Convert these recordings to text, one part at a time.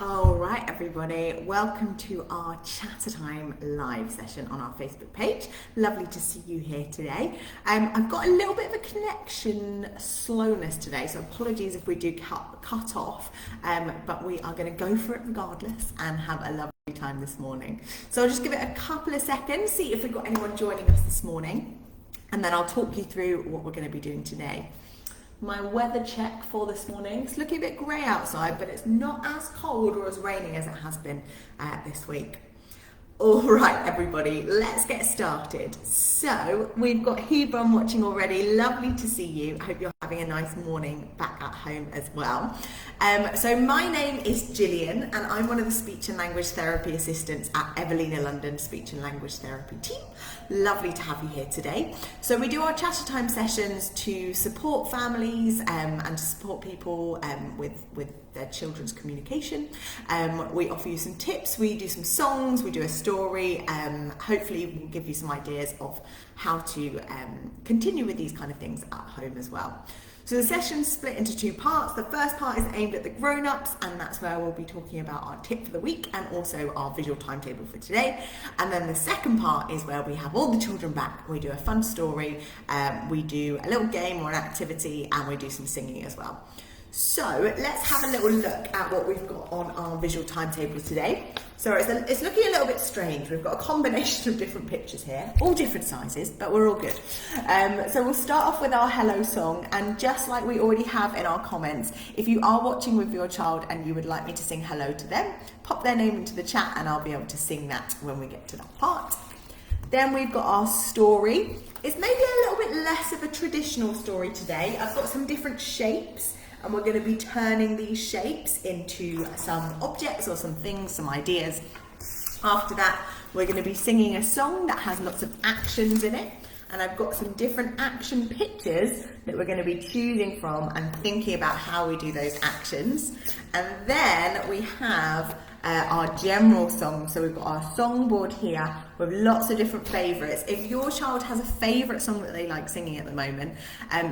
All right, everybody, welcome to our Chattertime live session on our Facebook page. Lovely to see you here today. I've got a little bit of a connection slowness today, so apologies if we do cut off, but we are going to go for it regardless and have a lovely time this morning. So I'll just give it a couple of seconds, see if we've got anyone joining us this morning, and then I'll talk you through what we're going to be doing today. My weather check for this morning, it's looking a bit grey outside, but it's not as cold or as rainy as it has been this week. All right, everybody, let's get started. So we've got Hebron watching already. Lovely to see you. I hope you're having a nice morning back at home as well. So my name is Gillian, and I'm one of the speech and language therapy assistants at Evelina London Speech and Language Therapy team. Lovely to have you here today. So we do our Chattertime sessions to support families and to support people with their children's communication. We offer you some tips, we do some songs, we do a story. Hopefully we'll give you some ideas of how to continue with these kind of things at home as well. So the session's split into two parts. The first part is aimed at the grown-ups, and that's where we'll be talking about our tip for the week and also our visual timetable for today. And then the second part is where we have all the children back. We do a fun story, we do a little game or an activity, and we do some singing as well. So let's have a little look at what we've got on our visual timetable today. So it's looking a little bit strange. We've got a combination of different pictures here, all different sizes, but we're all good. So we'll start off with our hello song, and just like we already have in our comments, if you are watching with your child and you would like me to sing hello to them, pop their name into the chat and I'll be able to sing that when we get to that part. Then we've got our story. It's maybe a little bit less of a traditional story today. I've got some different shapes, and we're going to be turning these shapes into some objects or some things, some ideas. After that, we're going to be singing a song that has lots of actions in it, and I've got some different action pictures that we're going to be choosing from and thinking about how we do those actions. And then we have our general song. So we've got our songboard here with lots of different favourites. If your child has a favourite song that they like singing at the moment,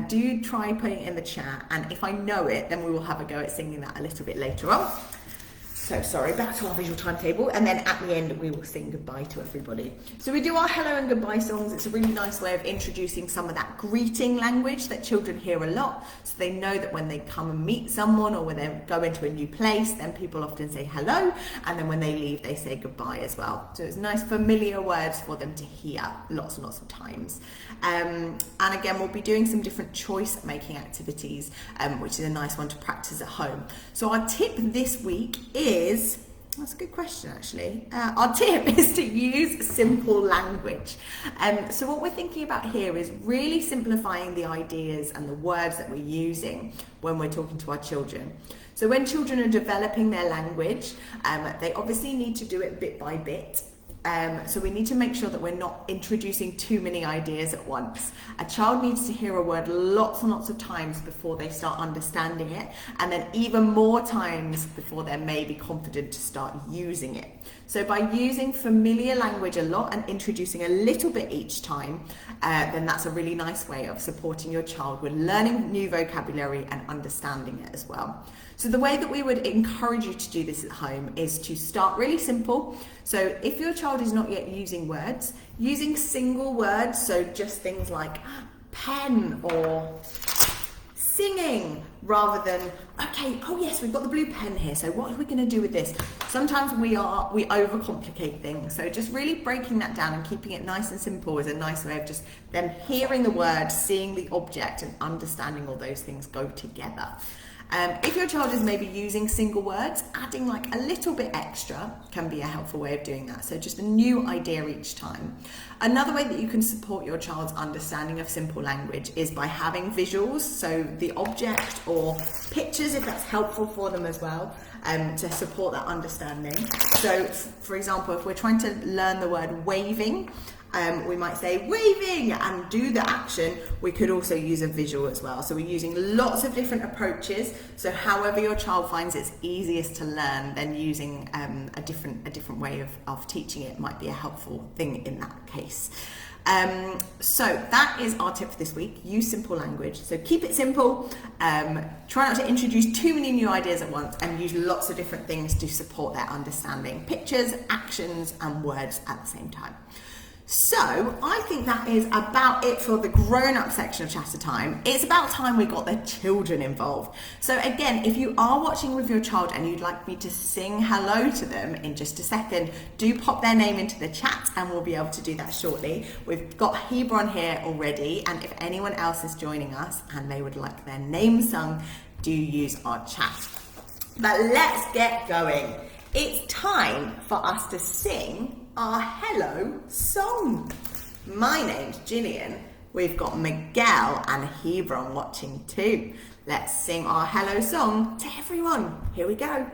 do try putting it in the chat, and if I know it, then we will have a go at singing that a little bit later on. So sorry, back to our visual timetable, and then at the end we will sing goodbye to everybody. So we do our hello and goodbye songs. It's a really nice way of introducing some of that greeting language that children hear a lot, so they know that when they come and meet someone or when they go into a new place, then people often say hello, and then when they leave they say goodbye as well. So it's nice familiar words for them to hear lots and lots of times. And again, we'll be doing some different choice making activities, which is a nice one to practice at home. So our tip this week is, that's a good question actually, our tip is to use simple language. So what we're thinking about here is really simplifying the ideas and the words that we're using when we're talking to our children. So when children are developing their language, they obviously need to do it bit by bit. So we need to make sure that we're not introducing too many ideas at once. A child needs to hear a word lots and lots of times before they start understanding it, and then even more times before they're maybe confident to start using it. So by using familiar language a lot and introducing a little bit each time, then that's a really nice way of supporting your child with learning new vocabulary and understanding it as well. So the way that we would encourage you to do this at home is to start really simple. So if your child is not yet using words, using single words, so just things like pen or singing, rather than, okay, oh yes, we've got the blue pen here, so what are we going to do with this? Sometimes we overcomplicate things, so just really breaking that down and keeping it nice and simple is a nice way of just them hearing the word, seeing the object, and understanding all those things go together. If your child is maybe using single words, adding like a little bit extra can be a helpful way of doing that. So just a new idea each time. Another way that you can support your child's understanding of simple language is by having visuals, so the object or pictures if that's helpful for them as well, to support that understanding. So for example, if we're trying to learn the word waving, we might say waving and do the action. We could also use a visual as well. So we're using lots of different approaches. So however your child finds it's easiest to learn, then using a different way of teaching it might be a helpful thing in that case. So that is our tip for this week. Use simple language. So keep it simple. Try not to introduce too many new ideas at once, and use lots of different things to support their understanding. Pictures, actions, and words at the same time. So I think that is about it for the grown-up section of Chattertime. It's about time we got the children involved. So again, if you are watching with your child and you'd like me to sing hello to them in just a second, do pop their name into the chat and we'll be able to do that shortly. We've got Hebron here already, and if anyone else is joining us and they would like their name sung, do use our chat. But let's get going. It's time for us to sing our hello song. My name's Gillian. We've got Miguel and Hebron watching too. Let's sing our hello song to everyone. Here we go.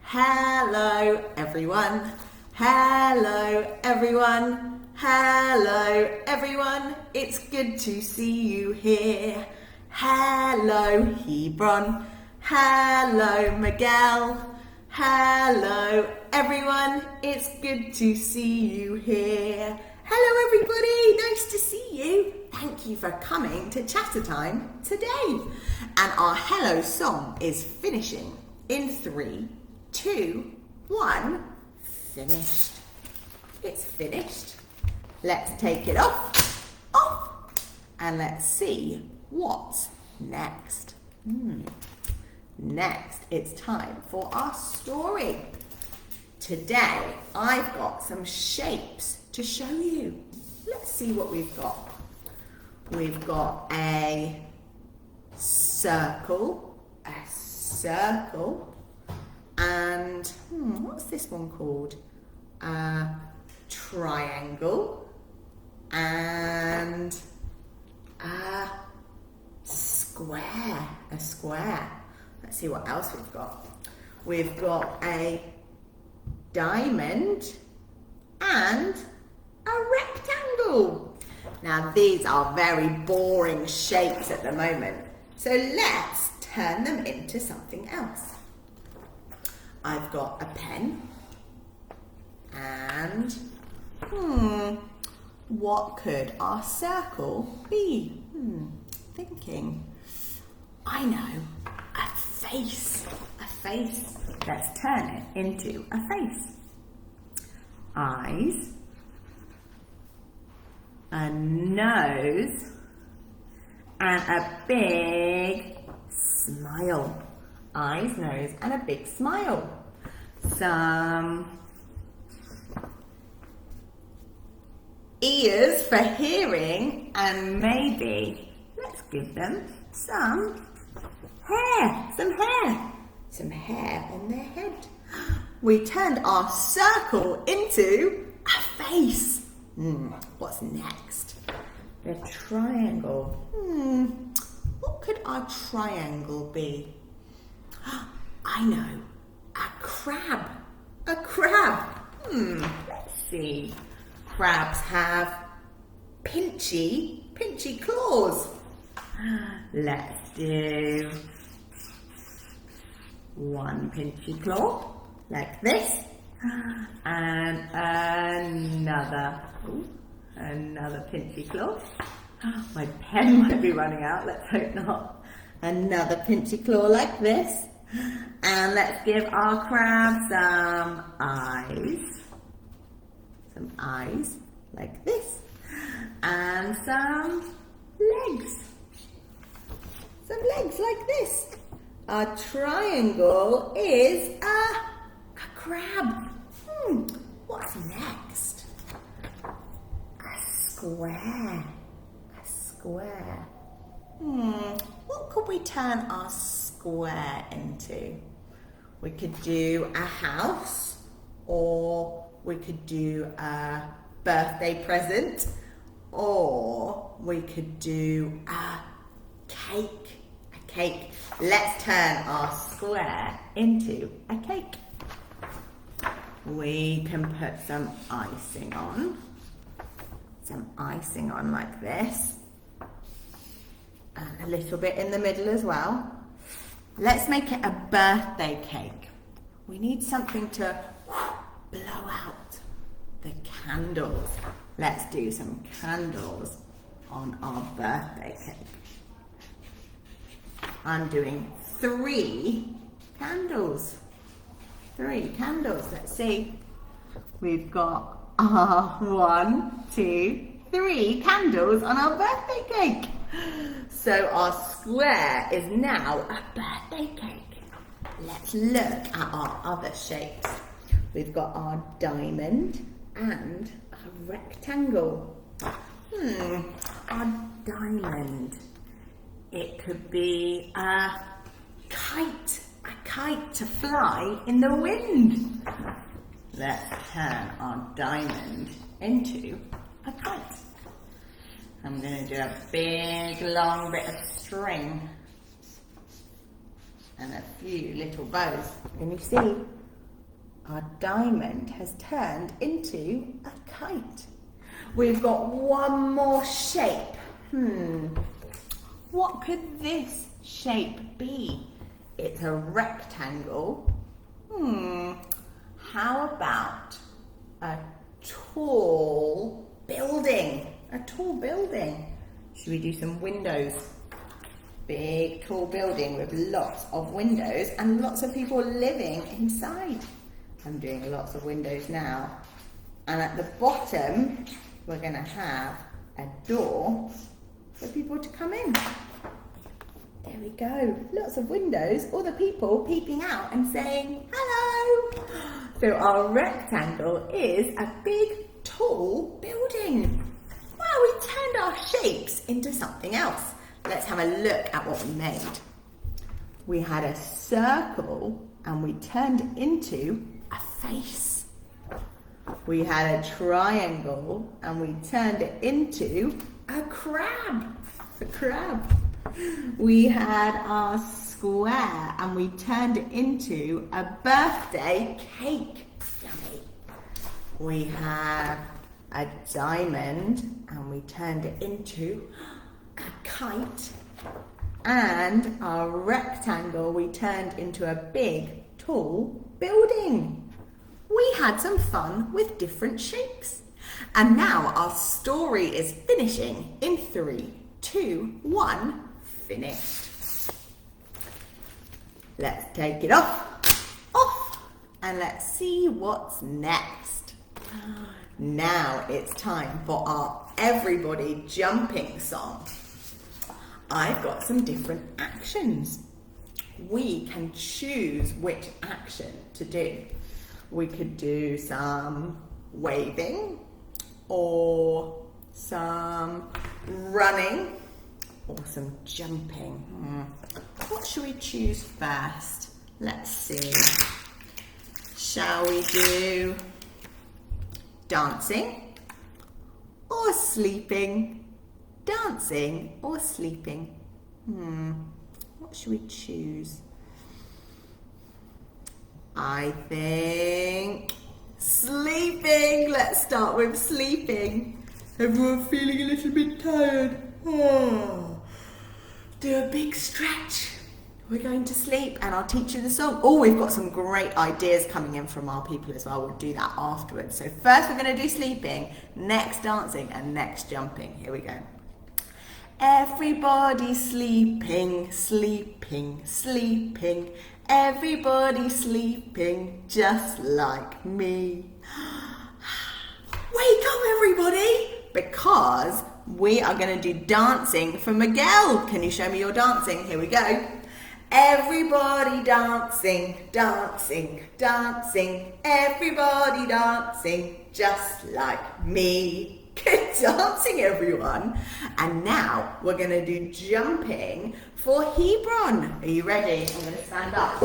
Hello everyone. Hello everyone. Hello everyone. It's good to see you here. Hello Hebron. Hello Miguel. Hello everyone, it's good to see you here. Hello everybody, nice to see you. Thank you for coming to Chattertime today. And our hello song is finishing in 3, 2, 1, finished. It's finished. Let's take it off, and let's see what's next. Next, it's time for our story. Today, I've got some shapes to show you. Let's see what we've got. We've got a circle, and what's this one called? A triangle, and a square. Let's see what else we've got. We've got a diamond and a rectangle. Now these are very boring shapes at the moment, so let's turn them into something else. I've got a pen and what could our circle be? Thinking. I know. A face. Let's turn it into a face. Eyes, a nose, and a big smile. Eyes, nose, and a big smile. Some ears for hearing, and maybe let's give them some hair on their head. We turned our circle into a face. What's next? The triangle. What could our triangle be? I know. A crab. Let's see. Crabs have pinchy claws. Let's do one pinchy claw, like this, and another pinchy claw. My pen might be running out, let's hope not. Another pinchy claw like this, and let's give our crab some eyes like this, and some legs like this. Our triangle is a crab. What's next? A square. What could we turn our square into? We could do a house, or we could do a birthday present, or we could do a cake. Let's turn our square into a cake. We can put some icing on like this, and a little bit in the middle as well. Let's make it a birthday cake. We need something to blow out the candles. let's do some candles on our birthday cake. I'm doing 3 candles. 3 candles, let's see. We've got our 1, 2, 3 candles on our birthday cake. So our square is now a birthday cake. Let's look at our other shapes. We've got our diamond and a rectangle. Our diamond. It could be a kite to fly in the wind. Let's turn our diamond into a kite. I'm going to do a big long bit of string and a few little bows. Can you see? Our diamond has turned into a kite. We've got one more shape. What could this shape be? It's a rectangle. How about a tall building? A tall building. Should we do some windows? Big tall building with lots of windows and lots of people living inside. I'm doing lots of windows now. And at the bottom, we're going to have a door for people to come in. There we go. Lots of windows, all the people peeping out and saying hello. So our rectangle is a big, tall building. Wow, we turned our shapes into something else. Let's have a look at what we made. We had a circle and we turned it into a face. We had a triangle and we turned it into a crab. A crab. We had our square and we turned it into a birthday cake. Yummy. We have a diamond and we turned it into a kite. And our rectangle we turned into a big, tall building. We had some fun with different shapes. And now our story is finishing in 3, 2, 1, finished. Let's take it off, and let's see what's next. Now it's time for our everybody jumping song. I've got some different actions. We can choose which action to do. We could do some waving or some running or some jumping. What should we choose first? Let's see. Shall we do dancing or sleeping? Dancing or sleeping? What should we choose? I think sleeping. Let's start with sleeping. Everyone feeling a little bit tired? Do a big stretch. We're going to sleep and I'll teach you the song. Oh, we've got some great ideas coming in from our people as well. We'll do that afterwards. So first we're going to do sleeping, next dancing and next jumping. Here we go. Everybody sleeping, sleeping, sleeping. Everybody sleeping just like me. Wake up everybody, because we are going to do dancing for Miguel. Can you show me your dancing? Here we go. Everybody dancing, dancing, dancing. Everybody dancing just like me. Good dancing, everyone. And now we're going to do jumping for Hebron. Are you ready? I'm going to stand up.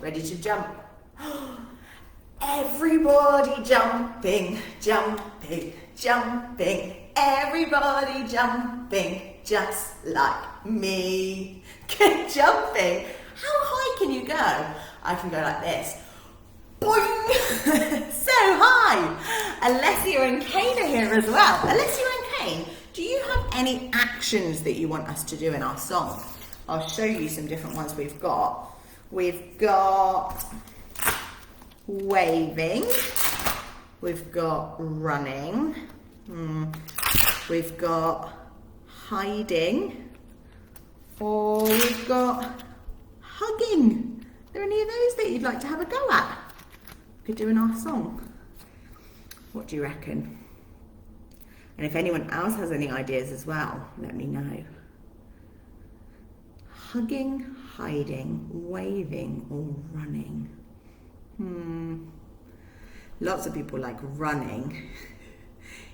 Ready to jump. Everybody jumping, jumping, jumping. Everybody jumping just like me. Good jumping. How high can you go? I can go like this. Boing! So high. Alessia and Kane are here as well. Alessia and Kane, do you have any actions that you want us to do in our song? I'll show you some different ones we've got. We've got waving. We've got running. We've got hiding, or we've got hugging. Are there any of those that you'd like to have a go at? We could do in our song. What do you reckon? And if anyone else has any ideas as well, let me know. Hugging, hiding, waving, or running? Lots of people like running.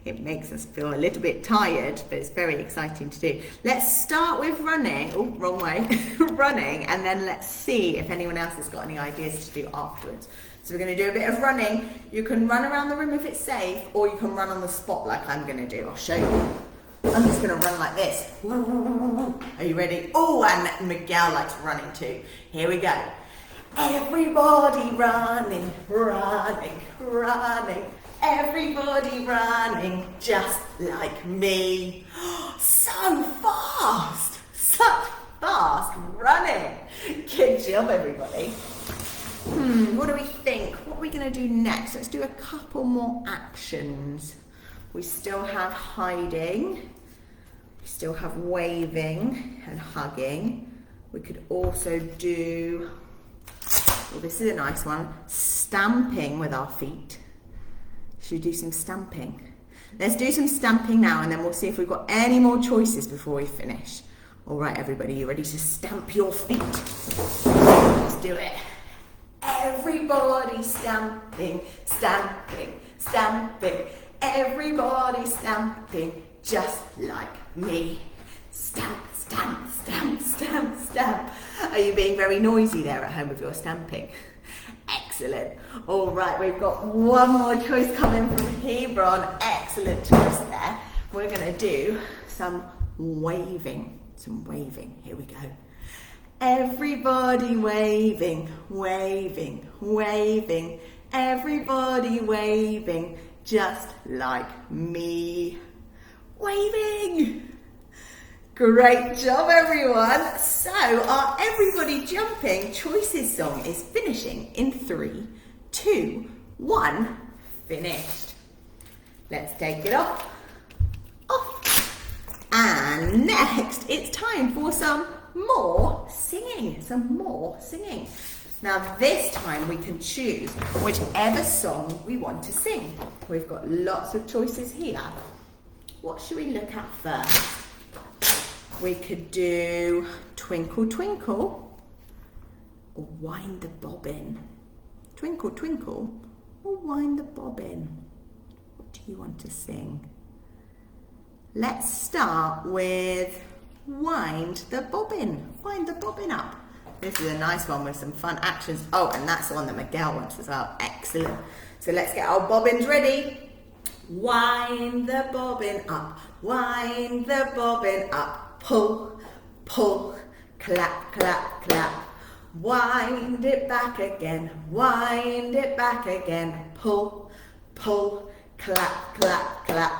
It makes us feel a little bit tired, but it's very exciting to do. Let's start with running. Oh, wrong way. Running, and then let's see if anyone else has got any ideas to do afterwards. So we're going to do a bit of running. You can run around the room if it's safe, or you can run on the spot like I'm going to do. I'll show you. I'm just going to run like this. Are you ready? Oh, and Miguel likes running too. Here we go. Everybody running, running, running. Everybody running just like me. So fast, such fast running. Good job, everybody. What do we think? What are we going to do next? Let's do a couple more actions. We still have hiding. We still have waving and hugging. We could also do, well, this is a nice one, stamping with our feet. Should we do some stamping? Let's do some stamping now, and then we'll see if we've got any more choices before we finish. All right, everybody, you ready to stamp your feet? Let's do it. Everybody stamping, stamping, stamping. Everybody stamping just like me. Stamp, stamp, stamp, stamp, stamp. Are you being very noisy there at home with your stamping? Excellent. All right, we've got one more choice coming from Hebron. Excellent choice there. We're going to do some waving. Some waving. Here we go. Everybody waving, waving, waving. Everybody waving just like me. Waving. Great job, everyone. So our Everybody Jumping Choices song is finishing in 3, 2, 1. Finished. Let's take it off. Off. And next, it's time for some more singing. Some more singing. Now this time we can choose whichever song we want to sing. We've got lots of choices here. What should we look at first? We could do Twinkle Twinkle or Wind the Bobbin. Twinkle Twinkle or Wind the Bobbin. What do you want to sing? Let's start with Wind the Bobbin. Wind the bobbin up. This is a nice one with some fun actions. Oh, and that's the one that Miguel wants as well. Excellent. So let's get our bobbins ready. Wind the bobbin up. Wind the bobbin up. Pull, pull, clap, clap, clap. Wind it back again, wind it back again. Pull, pull, clap, clap, clap.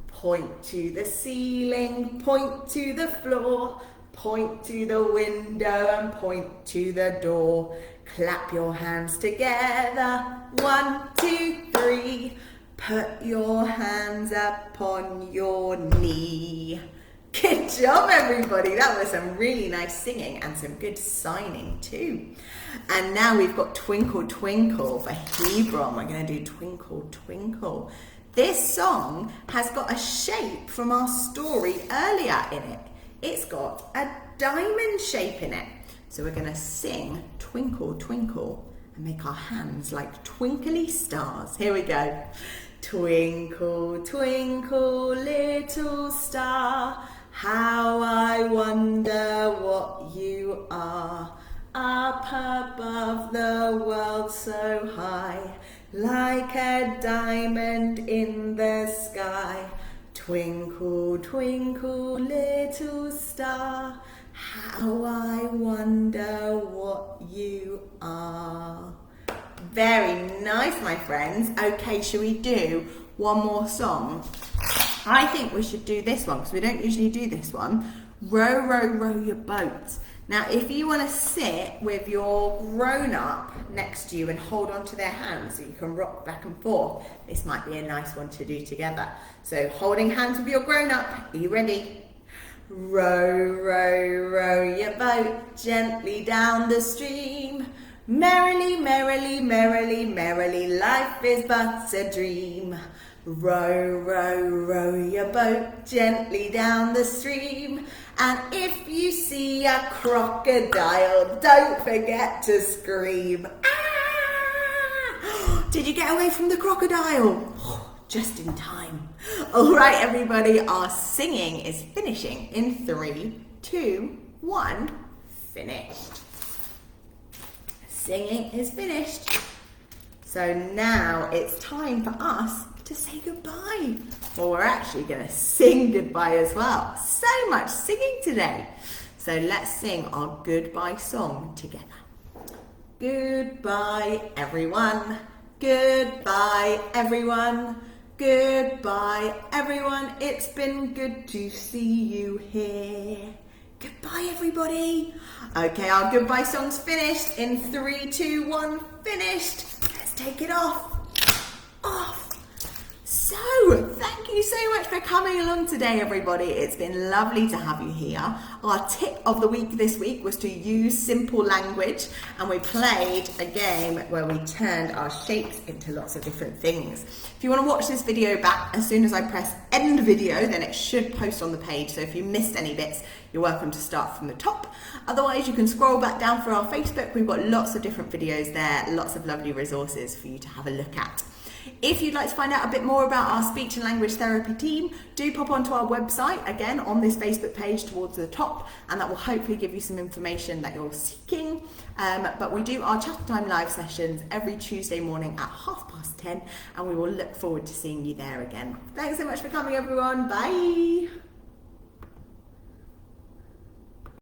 Point to the ceiling, point to the floor. Point to the window and point to the door. Clap your hands together, 1, 2, 3. Put your hands up on your knee. Good job, everybody. That was some really nice singing and some good signing too. And now we've got Twinkle Twinkle for Hebron. We're going to do Twinkle Twinkle. This song has got a shape from our story earlier in it. It's got a diamond shape in it. So we're going to sing Twinkle Twinkle and make our hands like twinkly stars. Here we go. Twinkle, twinkle, little star, how I wonder what you are. Up above the world so high, like a diamond in the sky. Twinkle, twinkle, little star, how I wonder what you are. Very nice, my friends. Okay, shall we do one more song? I think we should do this one because we don't usually do this one. Row, row, row your boat. Now, if you want to sit with your grown-up next to you and hold on to their hands so you can rock back and forth, this might be a nice one to do together. So holding hands with your grown-up, are you ready? Row, row, row your boat gently down the stream. Merrily, merrily, merrily, merrily, life is but a dream. Row, row, row your boat gently down the stream. And if you see a crocodile, don't forget to scream. Ah! Did you get away from the crocodile? Just in time. All right, everybody, our singing is finishing in 3, 2, 1, finished. Singing is finished. So now it's time for us to say goodbye. Well, we're actually going to sing goodbye as well. So much singing today. So let's sing our goodbye song together. Goodbye, everyone. Goodbye, everyone. Goodbye, everyone. It's been good to see you here. Goodbye, everybody. Okay, our goodbye song's finished. In 3, 2, 1, finished. Let's take it off. Off. So, thank you so much for coming along today, everybody. It's been lovely to have you here. Our tip of the week this week was to use simple language, and we played a game where we turned our shapes into lots of different things. If you want to watch this video back, as soon as I press end video, then it should post on the page. So if you missed any bits, you're welcome to start from the top. Otherwise, you can scroll back down through our Facebook. We've got lots of different videos there, lots of lovely resources for you to have a look at. If you'd like to find out a bit more about our speech and language therapy team, do pop onto our website, again on this Facebook page towards the top, and that will hopefully give you some information that you're seeking. But we do our Chattertime live sessions every Tuesday morning at 10:30, and we will look forward to seeing you there again. Thanks so much for coming, everyone. Bye.